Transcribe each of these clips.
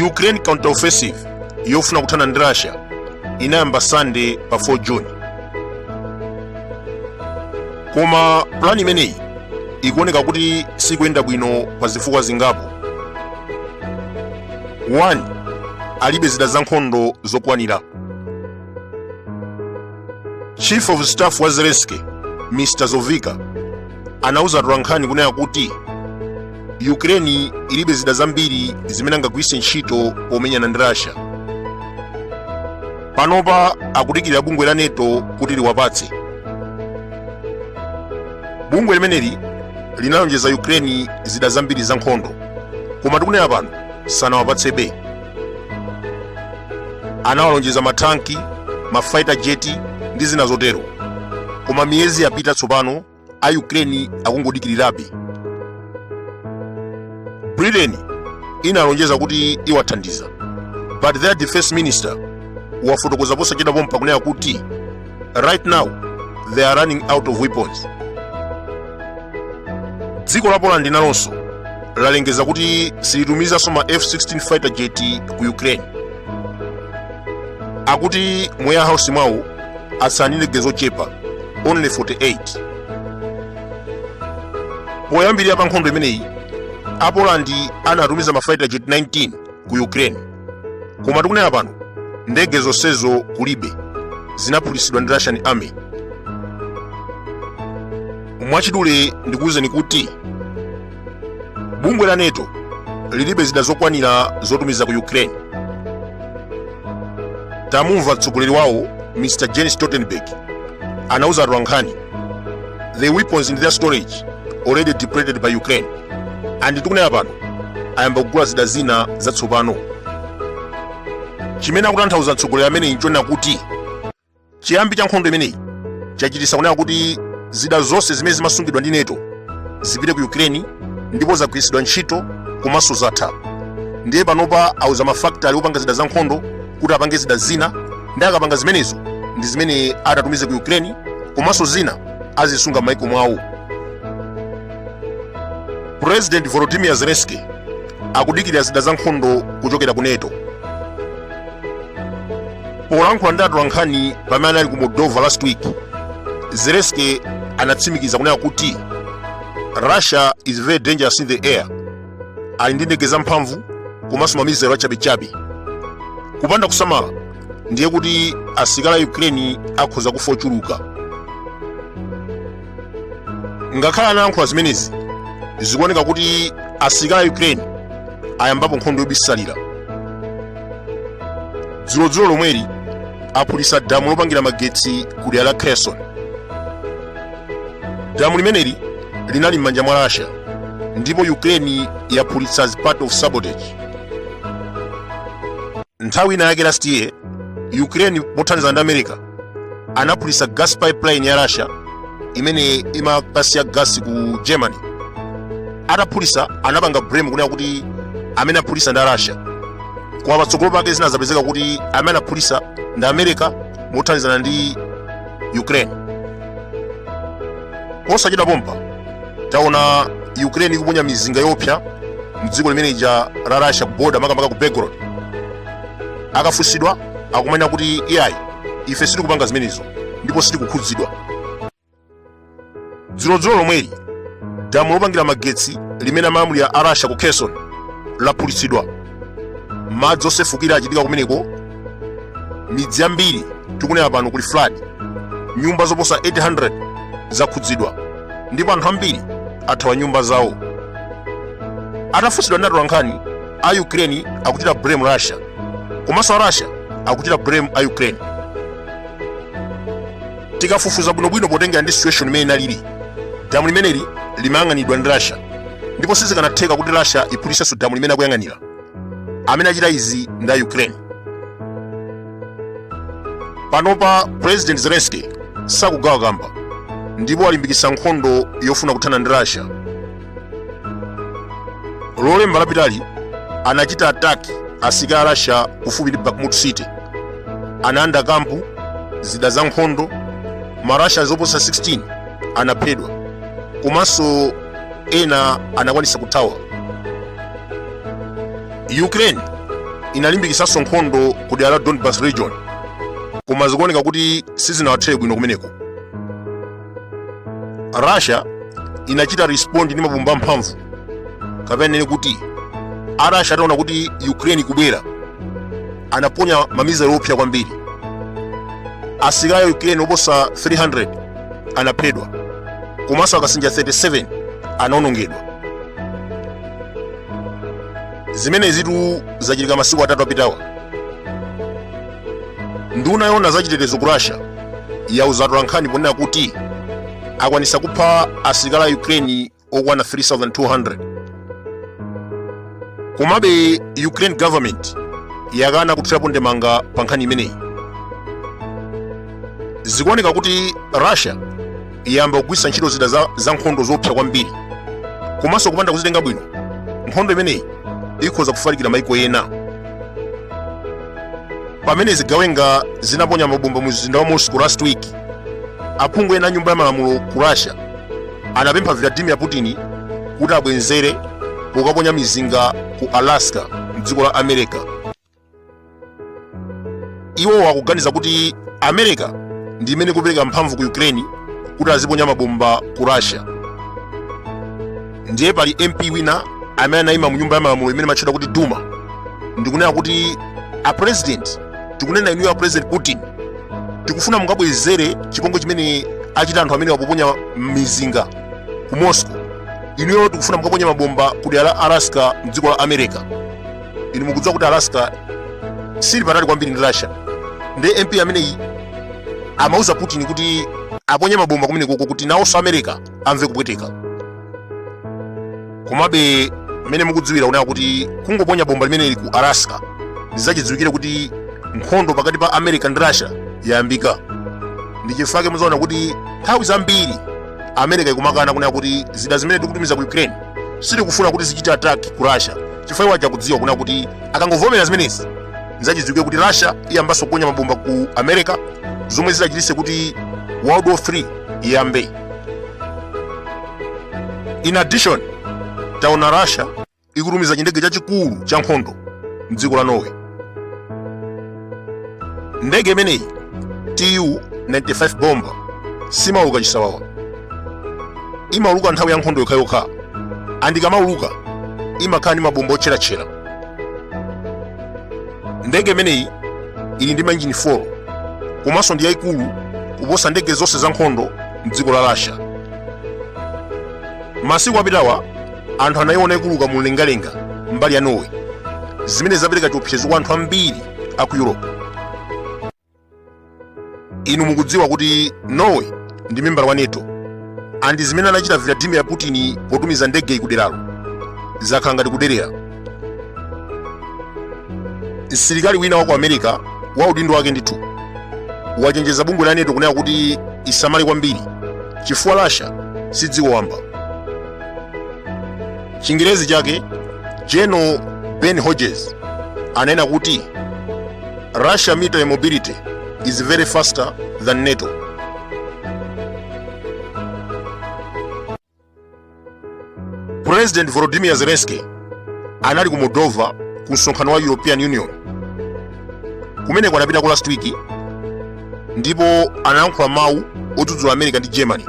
Ukraine counter-offensive yofuna kuthana ndi Russia inayamba Sunday pa 4 June. Koma plani imeneyi ikuoneka kuti sikuyenda bwino pa zifukwa zingapo. 1. Alibe zida za nkhondo zokwanira. Chief of Staff wa Zelensky, Mr. Zovika, anauza atolankhani kunena kuti Ukraine ilibe zida zambiri zimene angagwiritse ntchito pomenyana ndi Russia. Panopa akudikirira bungwe la NATO kuti liwapatse. Bungwe limeneli linalonjeza Ukraine zida zambiri za nkhondo, koma tikunena pano sanawapatsebe. Anawalonjeza matanki, mafighter jet ndi zina zotero, koma miyezi yapita tsopano a Ukraine akungodikirirabe. Britain inalonjeza kuti iwathandiza, but their defense minister wafotokoza posachedwa pompa kunena kuti right now they are running out of weapons. Dziko la Poland nalonso lalengeza kuti silitumizaso ma F-16 fighter jet ku Ukraine. Akuti mu warehouse mwawo asanine gezo chepa only 48. Poyambirira pa nkhondo imeneyi a Poland anatumiza ma fighter jet 19 ku Ukraine, koma tikunena pano ndege zonsezo kulibe, zinaphulitsidwa ndi Russian army. Mwachidule ndikuwuzeni kuti bungwe la NATO lilibe zida zokwanira zotumiza ku Ukraine. Tamumva mtsogoleri wawo Mr. Jens Stoltenberg anauza atolankhani the weapons in their storage already depleted by Ukraine, and tikunena pano ayamba kugula zida zina zatsopano. Chimene akutanthauza mtsogoleri amene nchonena kuti chiyambi cha nkhondo imeneyi chachitisa kunena kuti zida zonse zimene zimasungidwa ndi NATO zipite ku Ukraine ndipo zagwiritsidwa ntchito komanso zatha. Ndiye panopa auza mafactory opanga zida za nkhondo kuti apange zida zina, ndi akapanga zimenezo ndi zimene atatumize ku Ukraine, komanso zina azisunga m'maiko mwawo. President Volodymyr Zelensky akudikirira zida za nkhondo kuchokera ku NATO. Polankhula ndi atolankhani pamene ali ku Moldova last week, Zelensky anatsimikiza kunena kuti Russia is very dangerous in the air, ali ndi ndege zamphamvu komanso mamizero achabechabe. Kupanda kusamala ndiye kuti asilikali a Ukraine akhoza kufa ochuluka. Ngakhala anayankhula zimenezi zikuoneka kuti asilikali a Ukraine ayambapo nkhondo yobisalira. Dzulo lomweli aphulitsa damu lopangira magetsi ku dera la Kherson. Damu limeneli linali m'manja mwa Russia, ndipo Ukraine yaphulitsa as part of sabotage. Nthawi ina yake last year, Ukraine mothandiza ndi America anaphulitsa gas pipeline ya Russia imene imakasiya gas ku Germany. Ataphulitsa anapanga blame kunena kuti amene aphulitsa ndi Russia, kwa patsogolo pake zinazapezeka kuti amene aphulitsa ndi America mothandizana ndi Ukraine. Posachedwa pompa taona Ukraine ikuponya mizinga yopsa mdziko limene ija la Russia ku border makamaka ku Belgorod. Akafunsidwa akumanya kuti iyayi ife sitikupanga zimenezo ndipo sitikukhudzidwa. Dzulo lomweli damu lopangira magetsi limene amalamulira a Russia ku Kherson laphulitsidwa. Madzi osefukira achitika kumeneko, midzi yambiri tikunena pano kuli flood, nyumba zoposa 800 zakhudzidwa, ndipo anthu ambiri athawa nyumba zawo. Atafunsidwa ndi atolankhani a Ukraine akuchita blame Russia, komanso a Russia akuchita blame a Ukraine. Tikafufuza bwinobwino potengera ndi situation imene inalili, damu limeneli limayang'anidwa ndi Russia, ndipo sizikanatheka kuti Russia iphulitsenso damu limene akuyang'anira. Amene achita izi ndi a Ukraine. Panopa President Zelensky sakugawa kamba. ndipo alimbikitsa nkhondo yofuna kuthana ndi Russia. Lolemba lapitali anachita ataki asilikali a Russia kufupi ndi Bakhmut City, anayanda kampu, zida za nkhondo, marasha zoposa 16 anaphedwa, komanso ena anakwanisa kuthawa. Ukraine inalimbikitsanso nkhondo ku dera la Donbas region, koma zikuoneka kuti sizinawathere bwino kumeneko. Russia inachita respond ndi mabomba amphamvu, kapena kuti Russia ataona kuti Ukraine ikubwera, anaponya mamizero opsa kwambiri. Asilikali a Ukraine oposa 300 anaphedwa, komanso akasinja 37 anaonongedwa. Zimenezitu zachitika masiku atatu apitawa. Nduna yoona zachitetezo ku Russia yauza atolankhani ponena kuti akwanisa kupha asilikali a Ukraine okwana 3200. Komabe Ukraine government yakana kuthirapo ndemanga pa nkhani imeneyi. Zikuoneka kuti Russia iyamba kugwiritsa ntchito zida za nkhondo zopsa kwambiri, komanso kupanda kuzitenga bwino. Nkhondo imeneyi ikhoza kufalikira maiko ena. Pamene zigawenga zinaponya mabomba mu mzinda wa Moscow last week, aphungu ena a nyumba ya malamulo ku Russia anapempha Vladimir Putin kuti abwenzere pokaponya mizinga ku Alaska m'dziko la America. Iwo wakuganiza kuti America ndi imene kupereka mphamvu ku Ukraine kuti aziponya mabomba ku Russia. Ndiye pali MP wina amene anayima mu nyumba ya malamulo imene matchedwa kuti Duma, ndikunena kuti a president, tikunena inu ya President Putin, tikufuna mungabwezere chipongwe chimene achita anthu amene wapoponya mizinga ku Moscow. Inuyo tikufuna mukaponya mabomba ku dera la Alaska m'dziko la America. Inu mukudziwa kuti Alaska sili patali kwambiri ndi Russia. Ndiye MP ameneyi amauza Putin kuti aponye mabomba kumeneko kuti nawonso America amve kupweteka. Komabe mmene mukudziwira kunena kuti kungoponya bomba limeneli ku Alaska ndizachidziwikire kuti nkhondo pakati pa America ndi Russia yayambika. Ndi chifukwa muzaona kuti nthawi zambiri America ikumakana kunena kuti zida zimene tikutumiza ku Ukraine sitikufuna kuti zichite attack ku Russia, chifukwa waja kudziwa kunena kuti akangovomera zimenezi ndizachidziwikire kuti Russia iyambanso kuponya mabomba ku America, zomwe zidachititse kuti World War III iyambe. In addition, taona Russia ikutumiza chindege chachikulu cha nkhondo m'dziko la Norway. Ndege imeneyi Tu-95 bomba simauluka chisawawa, imauluka nthawi ya nkhondo yokhayokha, andikamauluka imakhala ndi mabomba otcheratchera. Ndege imeneyi ili ndi mainjini 4, komanso ndi yayikulu kuposa ndege zonse za nkhondo m'dziko la Russia. Masiku apitawa anthu anayiona ikuluka mu mlengalenga mbali ya Norway, zimene zapereka chiopsezo kwa anthu ambiri a ku Europe. Inu mukudziwa kuti Norway ndi membala wa NATO, andi zimene anachita Vladimir Putin potumiza ndege ikuderalo zakhala ngati kuderera. Msilikali wina wa ku America wa udindo wake ndithu wachenjeza bungwe la NATO kunena kuti isamale kwambiri chifukwa Russia si dziko wamba. Chingerezi chake General Ben Hodges anena kuti Russia military mobility is very faster than NATO. President Volodymyr Zelensky anali ku Moldova ku msonkhano wa European Union, kumene kwanapita ku last week, ndipo anayankhula mawu otsutsula America ndi Germany.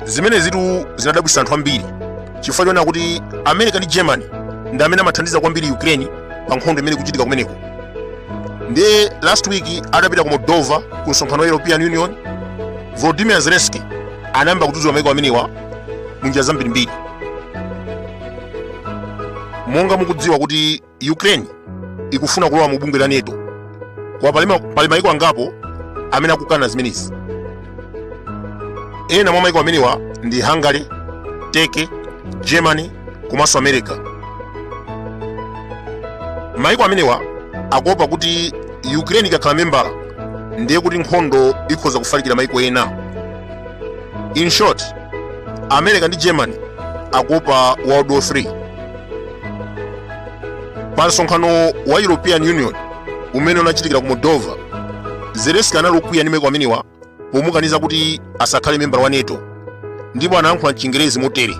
Zimene zitu zinadabwitsa anthu ambiri chifukwa chonena kuti America ndi Germany ndi amene amathandiza kwambiri Ukraine pa nkhondo imene kuchitika kumeneko. Ndiye last week adapita ku Moldova ku msonkhano wa European Union, Volodymyr Zelensky anayamba kudzudzula maiko amenewa mu njira zambirimbiri. Monga mukudziwa kuti Ukraine ikufuna kulowa mu bungwe la NATO, kwa pali maiko angapo amene akukana zimenezi. Ena mwa maiko amenewa ndi Hungary, Turkey, Germany komanso America. Maiko amenewa akuopa kuti Ukraine ikakhala membala ndiye kuti nkhondo ikhoza kufalikira maiko ena. In short, America ndi Germany akuopa World War III. Pa msonkhano wa European Union umene unachitikira ku Moldova, Zelensky anali kukwiya ndi maiko amenewa pomukaniza kuti asakhale member wa NATO, ndipo anayankhula m'Chingerezi motere: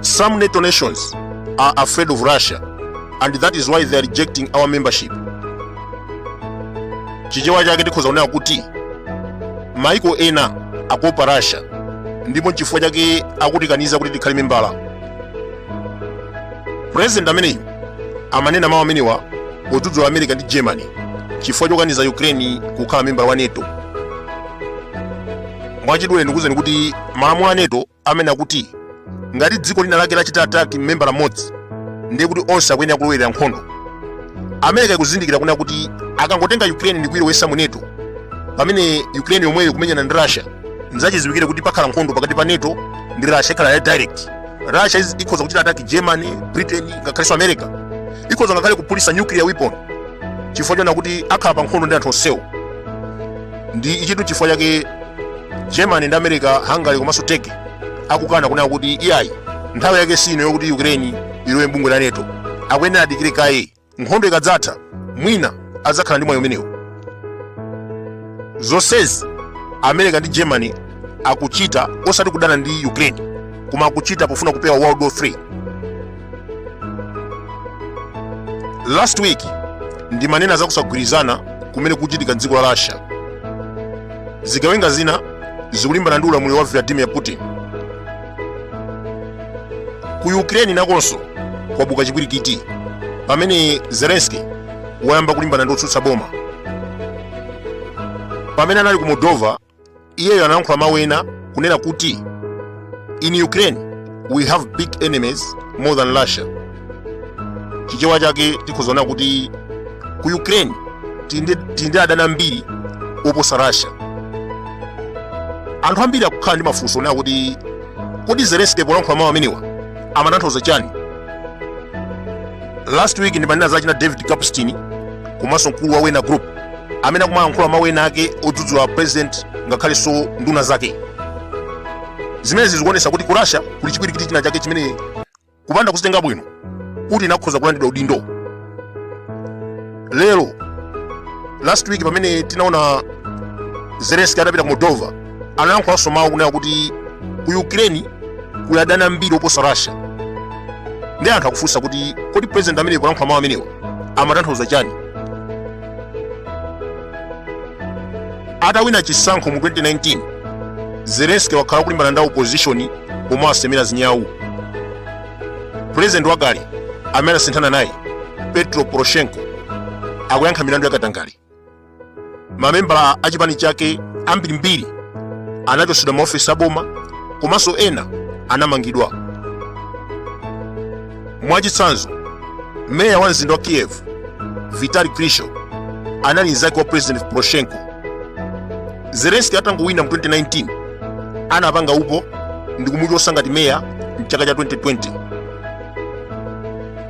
Some NATO nations are afraid of Russia and that is why they are rejecting our membership. Chichewa chake tikhoza kunena kuti maiko ena akuopa Russia ndipo chifukwa chake akutikaniza kuti tikhale membala. President ameneyu amanena mawu amenewa podzudzula America ndi Germany chifukwa chokaniza Ukraine kukhala membala wa NATO. Mwachidule ndikuwuzeni kuti malamulo a NATO amene akuti ngati dziko lina lake lachita ataki membala mmodzi ndiye kuti onse akuyenera kulowera nkhondo. America ikuzindikira kunena kuti akangotenga Ukraine ndi kuyilowetsa mu NATO, pamene Ukraine yomweyo kumenyana ndi Russia, nzachidziwikire kuti pakhala nkhondo pakati pa NATO ndi Russia ikhala ya direct. Russia ikhoza kuchita ataki Germany, Britain, ngakhalenso America. Ikhoza ngakhale kupulisa nuclear weapon chifukwa chona kuti akhala pa nkhondo ndi anthu onsewo. Ndi ichitu chifukwa chake Germany ndi America, Hungary komanso Turkey akukana kunena kuti iyayi nthawi yake sino yokuti Ukraine ilowe m'bungwe la NATO. Akuyenera adikire kaye, nkhondo ikadzatha mwina adzakhala ndi moyo umenewo. Zonsezi America ndi Germany akuchita osati kudana ndi Ukraine, koma akuchita pofuna kupewa World War III. Last week ndi manena zakusagwirizana kumene kuchitika m'dziko la Russia. Zigawenga zina zikulimbana ndi ulamuliro wa Vladimir Putin. Ku Ukraine nakonso kwabuka chipwirikiti pamene Zelensky wayamba kulimbana ndi otsutsa boma. Pamene anali ku Moldova, iyeyo anayankhula mawu ena kunena kuti in Ukraine we have big enemies more than Russia. Chichewa chake tikhoza kuti ku Ukraine tindi adani ambiri oposa Russia. Anthu ambiri akukhala ndi mafunso onena kuti kodi Zelensky polankhula mawu amenewa amatanthauza chani? Last week ndimanena zachina David Kapstein komanso mkulu wa Wena Group amene akumayankhula mawu ena ake odzudzula president ngakhalenso nduna zake. Zimenezi zikuonesa kuti ku Russia kuli chipwirikiti china chake chimene kupanda kuzitenga bwino kuti inakhoza kulandidwa udindo. Lero last week pamene tinaona Zelensky adapita ku Moldova, anayankhulanso mawu kunena kuti ku Ukraine kuli adani ambiri oposa Russia. Ndi anthu akufunsa kuti kodi president amene polankhula mawu amenewa amatanthauza chani? Atawina chisankho mu 2019, Zelensky wakhala kulimbana ndi opposition pomwe asemera zinyawu. President wakale amene anasinthana naye Petro Poroshenko akuyankha milandu yakatangale. Mamembala a chipani chake ambirimbiri anachotsedwa maofesi aboma komanso ena anamangidwa. Mwachitsanzo, meya wa mzinda wa Kiev Vitali Klitschko anali mnzake wa President Poroshenko. Zelensky atangowina mu 2019 anapanga upo ndi kumuchotsa ngati meya mchaka cha 2020.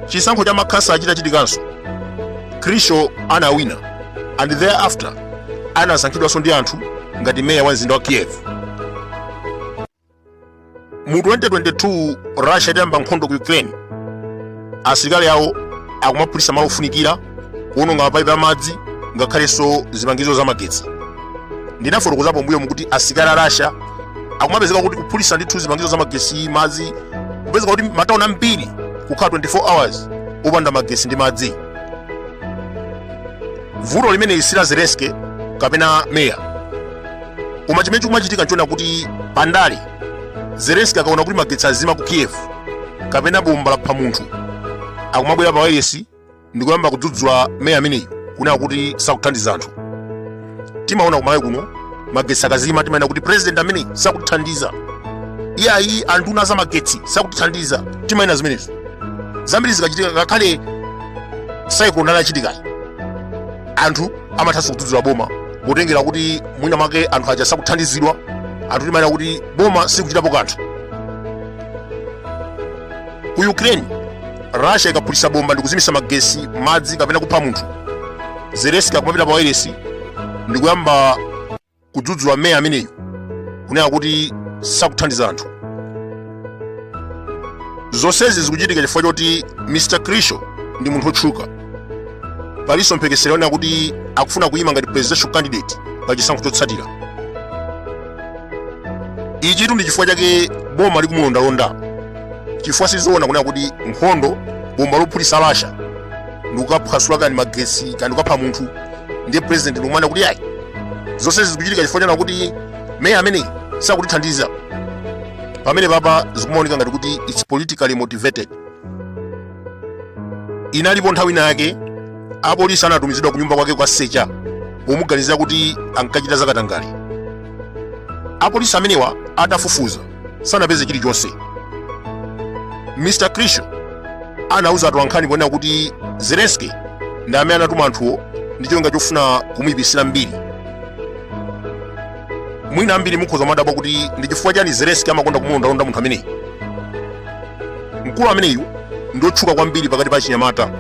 Chisankho cha makhasa chitachitikanso, Klitschko anawina and thereafter anasankhidwanso ndi anthu ngati meya wa mzinda wa Kiev. Mu 2022 Russia idayamba nkhondo ku Ukraine. Asilikali awo akumapulisa malo ofunikira, kuwononga mapaipi amadzi ngakhalenso zipangizo za magetsi. Ndinafotokozapo mbuyo mukuti asilikali a Russia akumapezeka kuti kupulisa ndithu zipangizo za magetsi, madzi, kupezeka kuti matauni ambiri kukhala 24 hours opanda magetsi ndi madzi. Vuto limene lisira Zelensky kapena meya. Koma chimene chikumachitika nchona kuti pandale Zelensky akaona kuti magetsi azima ku Kiev kapena bomba lapha munthu, akumabwera pa wailesi ndi kuyamba kudzudzula meya ameneyo kunena kuti sakuthandiza anthu. Timaona kumalawi kuno magetsi akazima timaona kuti president amene sakuthandiza, iyayi anduna za magetsi sakuthandiza, timaona zimenezo. Zambiri zikachitika ngakhale cyclone anachitika, anthu amathanso kudzudzula boma potengera kuti mwina mwake anthu aja sakuthandizidwa, anthu timaona kuti boma sikuchitapo kanthu. Ku Ukraine Russia ikapulisa bomba ndi kuzimisa magetsi, madzi kapena kupha munthu, Zelensiky akumapita pa wairesi ndikuyamba kudzudzula meya ameneyo kunena kuti sakuthandiza anthu. Zonsezi zikuchitika chifukwa choti Mr. Krisho ndi munthu otchuka. Palinso mphekesera onena kuti akufuna kuyima ngati presidential candidate pa chisankho chotsatira. Ichi ndi chifukwa chake boma likumulondalonda, chifukwa sizoona kunena kuti nkhondo bomba lophulitsa Russia ndikukaphwasula kani magetsi kandi kukapha munthu ndiye president ndikumana kuti ayi. Zonsezi zikuchitika chifukwa chana kuti meya ameneyi sakutithandiza. Pamene papa zikumaoneka ngati kuti it's politically motivated. Inalipo nthawi yake apolisi anatumizidwa ku nyumba kwake kwa secha pomuganizira kuti ankachita zakatangale. Apolisi amenewa atafufuza sanapeze chilichonse. Mr. Krisho anauza atolankhani ponena kuti Zelensiky ndi amene anatuma anthuwo ndi cholinga chofuna kumuyipitsira mbiri. Mwina ambiri mukhoza madabwa kuti ndi chifukwa chani Zelensiky amakonda kumulondalonda munthu ameneyi. Mkulu ameneyu ndi otchuka kwambiri pakati pa chinyamata.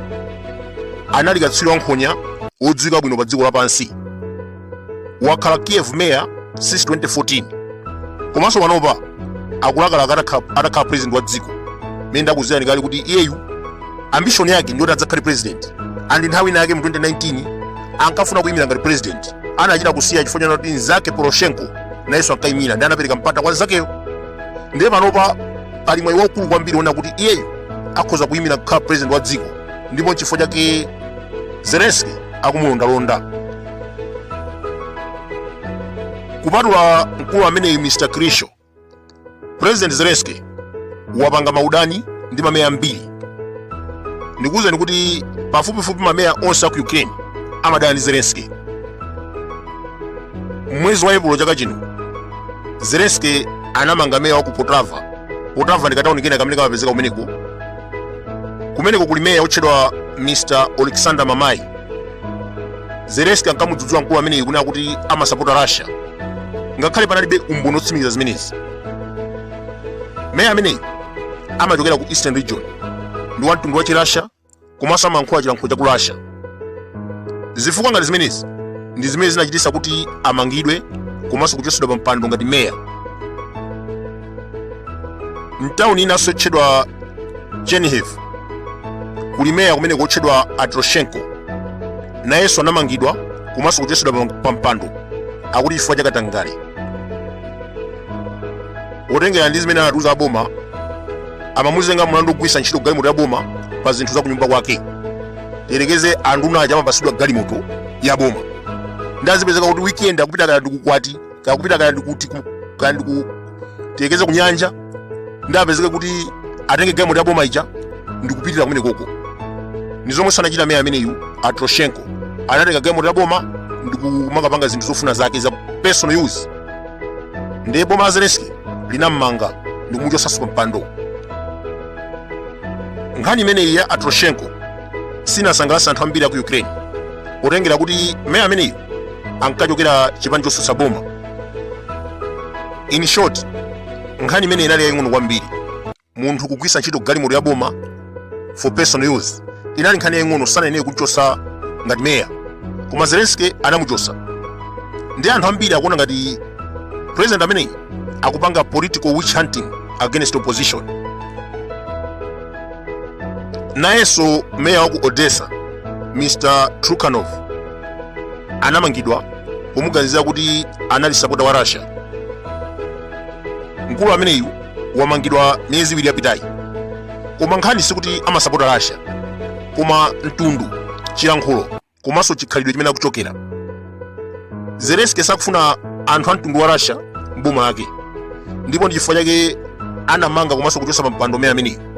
Anali katswiri wankhonya odziwika bwino pa dziko lapansi. Wakhala Kiev mayor since 2014. Komanso panopa akulakalaka atakhala president wa dziko. Mene ndakuzirani kale kuti iyeyu ambition yake ndi kuti adzakhale president. Andi nthawi yake mu 2019 ankafuna kuyimira ngati president. Anachita kusiya chifukwa choti nzake Poroshenko nayenso ankayimira ndi anapereka mpata kwa nzakeyo. Ndiye panopa pali mwayi waukulu kwambiri wona kuti iyeyu akhoza kuyimira kukhala president wa dziko. Ndipo chifukwa chake Zelensiky akumulondalonda. Kupatula mkulu ameneyu Mr. Krisho, President Zelensiky wapanga maudani ndi mameya ambiri. Ndikuwuzeni kuti pafupifupi mameya onse aku Ukraine amadana ndi Zelensiky. Mwezi wa April chaka chino Zelensiky anamanga meya wa ku Poltava. Poltava ndi katawuni kena kamene kamapezeka kumeneko. Kumeneko kuli meya otchedwa Mr. Alexander Mamai. Zelensiky ankamudzudzula mkulu ameneyu kunena kuti amasapota Russia, ngakhale panalibe umboni otsimikiza zimenezi. Meya ameneyu amachokera ku Eastern Region, ndi wa mtundu wa Chirasha komanso amayankhula chilankhulo cha ku Russia. Zifukwa ngati zimenezi ndi zimene zinachititsa kuti amangidwe komanso kuchotsedwa pa mpando ngati meya. Mtawuni inanso yotchedwa Chernihiv kuli meya kumene kotchedwa Atroshenko, nayenso anamangidwa komanso kuchotsedwa pa mpando akuti chifukwa cha katangale. Otengera ndi zimene anatiuza aboma, amamuzenga mlandu kugwiritsa ntchito galimoto ya boma pa zinthu za kunyumba kwake. Terekeze anduna aja amapasidwa galimoto ya boma. Ndazipezeka kuti weekend akupita kaya ndikukwati, kaya kupita kaya ndikuti kaya terekeze kunyanja, ndapezeka kuti atenge galimoto ya boma ija ndikupitira kumene koko. Nizomwe sanachita meya ameneyu Atroshenko. Anatenga galimoto ya boma ndikumakapanga zinthu zofuna zake za personal use. Ndiye boma la Zelensiky linammanga ndikumuchotsa pa mpando. Nkhani imeneyi ya Atroshenko sinasangalatsa anthu ambiri aku Ukraine, potengera kuti meya ameneyu ankachokera chipani chotsutsa boma. In short, nkhani imeneyi inali yaying'ono kwambiri. Munthu kugwiritsa ntchito galimoto ya boma for personal use inali nkhani yaying'ono sanayenera kuchotsa ngati meya, koma Zelensiky anamuchotsa. Ndi anthu ambiri akuona ngati president ameneyi akupanga political witch hunting against opposition. Nayenso meya wa ku Odessa Mr. Trukhanov anamangidwa pomuganizira kuti anali supporter wa Russia. Mkulu ameneyu wamangidwa miyezi 2 yapitayi, koma nkhani sikuti amasapota Russia, koma mtundu, chilankhulo komanso chikhalidwe chimene akuchokera. Zelensiky sakufuna anthu a mtundu wa Russia m'boma lake, ndipo ndi chifukwa chake anamanga komanso kuchotsa pa mpando meya ameneyu.